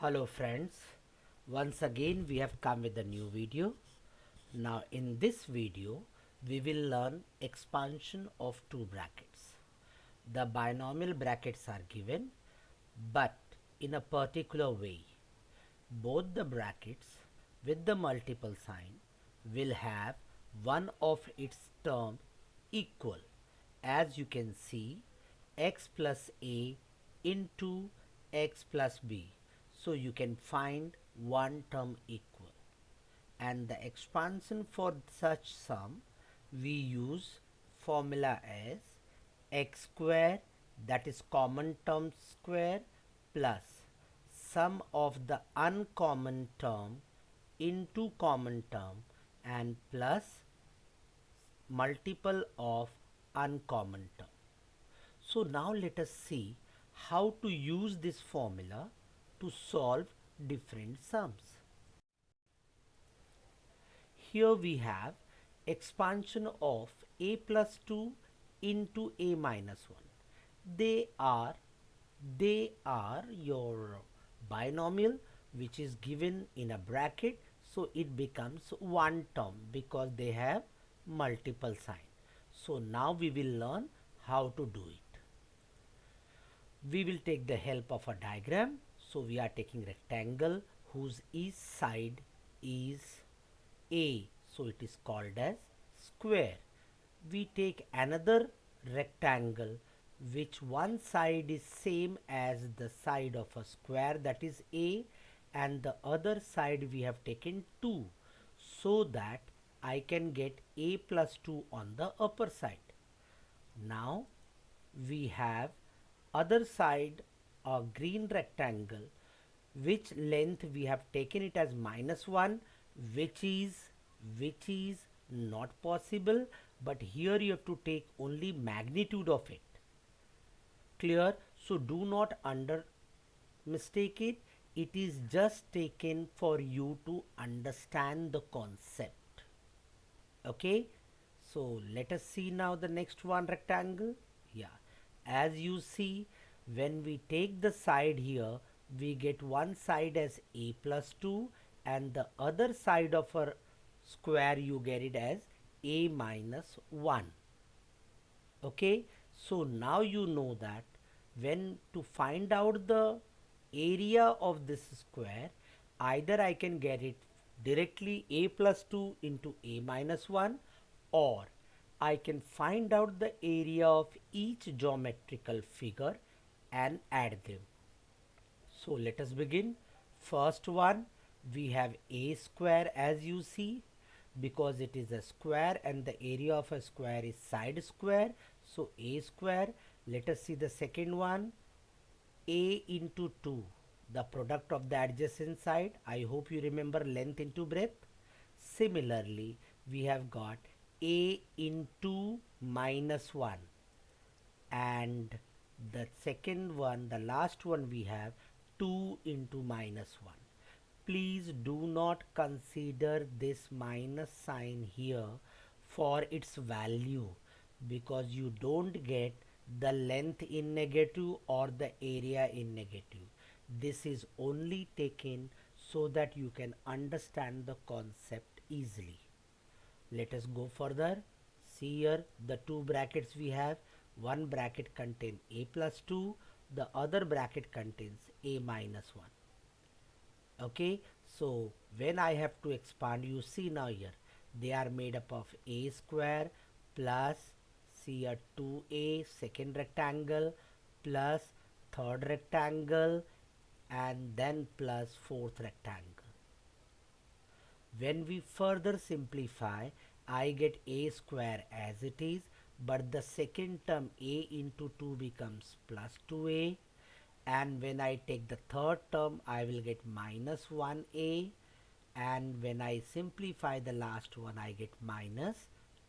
Hello friends, once again we have come with a new video. Now in this video we will learn expansion of two brackets. The binomial brackets are given but in a particular way. Both the brackets with the multiple sign will have one of its term equal. As you can see, x plus a into x plus b. So you can find one term equal. And the expansion for such sum, we use formula as x square, that is common term square, plus sum of the uncommon term into common term and plus multiple of uncommon term. So now let us see how to use this formula to solve different sums. Here we have expansion of a plus 2 into a minus 1. They are your binomial which is given in a bracket, so it becomes one term because they have multiple sign. So now we will learn how to do it. We will take the help of a diagram. So we are taking rectangle whose each side is a, so it is called as square. We take another rectangle which one side is same as the side of a square, that is a, and the other side we have taken 2, so that I can get a plus 2 on the upper side. Now we have other side a green rectangle which length we have taken it as -1, which is not possible, but here you have to take only magnitude of it. Clear? So do not under mistake it. It is just taken for you to understand the concept. Okay, so let us see now the next one rectangle. Yeah, as you see, when we take the side here, we get one side as a plus 2 and the other side of a square you get it as a minus 1. Okay, so now you know that when to find out the area of this square, either I can get it directly a plus 2 into a minus 1, or I can find out the area of each geometrical figure and add them. So let us begin. First one, we have a square, as you see, because it is a square and the area of a square is side square, so a square. Let us see the second one, a into 2, the product of the adjacent side. I hope you remember length into breadth. Similarly, we have got a into -1, and the second one, the last one, we have 2 into -1. Please do not consider this minus sign here for its value, because you don't get the length in negative or the area in negative. This is only taken so that you can understand the concept easily. Let us go further. See here the two brackets we have. One bracket contains a plus 2, the other bracket contains a minus 1. Okay, so when I have to expand, you see now here they are made up of a square plus, see a 2a second rectangle plus third rectangle and then plus fourth rectangle. When we further simplify, I get a square as it is, but the second term a into 2 becomes plus 2a, and when I take the third term I will get minus 1a, and when I simplify the last one I get minus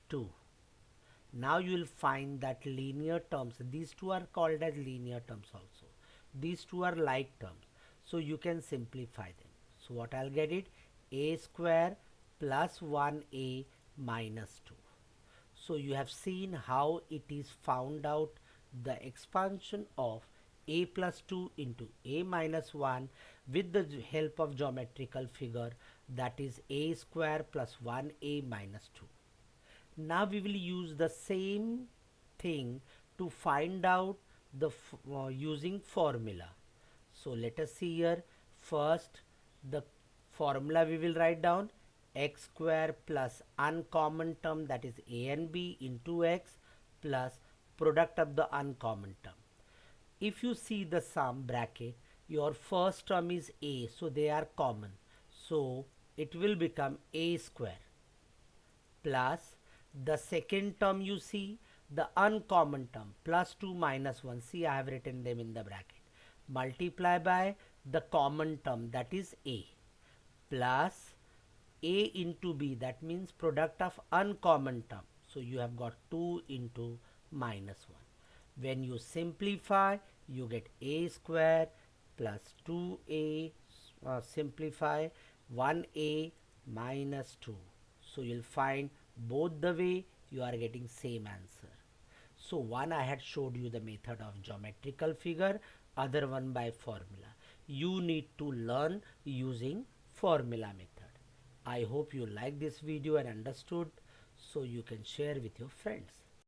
2. Now you will find that linear terms, these two are called as linear terms also. These two are like terms, so you can simplify them. So what I'll get it, a square plus 1a minus 2. So you have seen how it is found out the expansion of a plus 2 into a minus 1 with the help of geometrical figure, that is a square plus 1a minus 2. Now we will use the same thing to find out the using formula. So let us see here. First, the formula we will write down: x square plus uncommon term, that is a and b, into x plus product of the uncommon term. If you see the sum bracket, your first term is a, so they are common. So it will become a square plus the second term, you see the uncommon term, plus 2 minus 1. See, I have written them in the bracket. Multiply by the common term, that is a, plus a into b, that means product of uncommon term. So you have got 2 into minus 1. When you simplify, you get a square plus 2a, simplify 1a minus 2. So you'll find both the way you are getting same answer. So one I had showed you the method of geometrical figure, other one by formula. You need to learn using formula method. I hope you like this video and understood, so you can share with your friends.